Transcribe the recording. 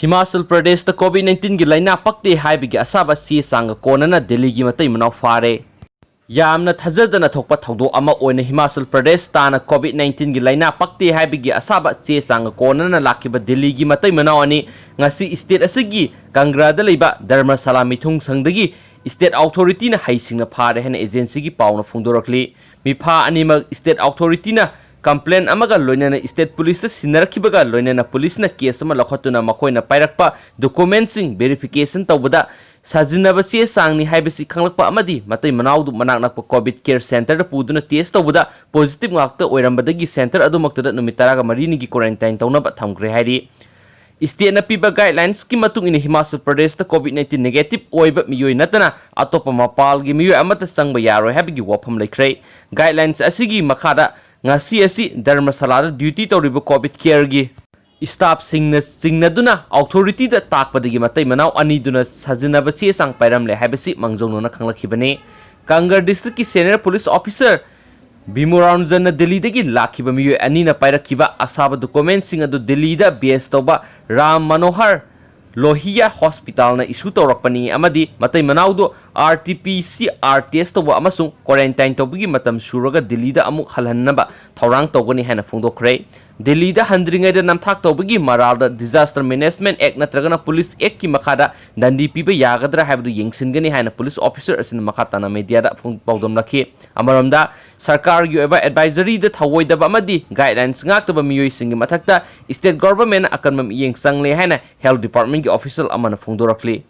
हिमाचल प्रदेश कोविड-19 की लाइना पक्ते हाइबगी असाबा चे सांग कोनना दिल्ली की मतई मनाव फारे यामना थजदना थोकपा थौदो अमा ओइना हिमाचल प्रदेश ताना कोविड-19 की लाइना पक्ते हाइबगी असाबा चे सांग कोनना लाखिबा दिल्ली की मतई मनाव अनि ngasi स्टेट असगी कांग्रादा लेबा धर्मशाला मिथुंग संगदगी स्टेट अथॉरिटी ना हाइसिंगना फारे हेन एजेंसी की पावना फुंदोरखली मिफा अनिमक स्टेट अथॉरिटी ना कंप्लेन अमगा लोइना स्टेट पुलिस सिनरखिबगा लोइना पुलिस ना केस अमा लखतुना मखोइना पाइरक्पा डॉक्यूमेंट्सिंग वेरिफिकेशन तौबदा साजिनबा चे सांगनी हाइबसी खंगलक्पा अमदी मतै मनाउदु मनाकनक्पा कोविड केयर सेंटर दा पुदुना टेस्ट तौबदा पॉजिटिव ngakta ओइरंबदगी सेंटर अदुमक्तदा नुमित 34 की क्वारंटाइन तौनबा थमग्रे हाइरी स्टेट ना पीबा गाइडलाइंस की मतुंग इन हिमाचल प्रदेश दा कोविड-19 नेगेटिव ओइबा मियोय नतना अतोपा मपाल की मियोय अमता संगबा यारोय हाबिगी वफम लेख्रे गाइडलाइंस असिगी मखादा ngasi asi धर्मशाला ड्यूटी तौरिबा कोविड केयर की स्टाफ सिंगनदुना अथॉरिटी दा ताकपदगी मतै मनाव अनिदुना सजनबा चे सांग पाइरमले हाइबसी मंगजौनोना खंगलखिबने कांगर डिस्ट्रिक्ट की सीनियर पुलिस ऑफिसर भीमुराउंजन दिल्ली दगी लाखिबा मियोय अनिना पाइरखिबा असाबा डॉक्यूमेंट सिंग अदु दिल्ली दा बेस तौबा राम मनोहर लोहिया हॉस्पिटल ना इशू तौरपनी अमदी मतै मनाउदो RT-PCR टेस्ट तौबा अमसुंग क्वारंटाइन तौबगी मतम सुरगा दिल्ली दा अमुक हलहन्नबा थौरांग तौगनी हैना फोंदोखरे दिल्ली दा हंद्रिंगै दा नमथाक तौबगी मराल दा डिजास्टर मैनेजमेंट एक्ट नत्रगना पुलिस एक्ट की मखादा दंडी पीबा यागदरा हाबदु यंगसिनगनी हैना पुलिस ऑफिसर असिन मखाताना मीडिया दा पौदम लखि अमरमदा सरकार की ओबा एडवाइजरी दा थवोइदबा अमदी गाइडलाइंस ngakतबा मियोय सिंगी मथकता स्टेट गवर्नमेंट अकनमम यंग संगले हैना हेल्थ डिपार्टमेंट की ऑफिशियल अमन फोंदोरखली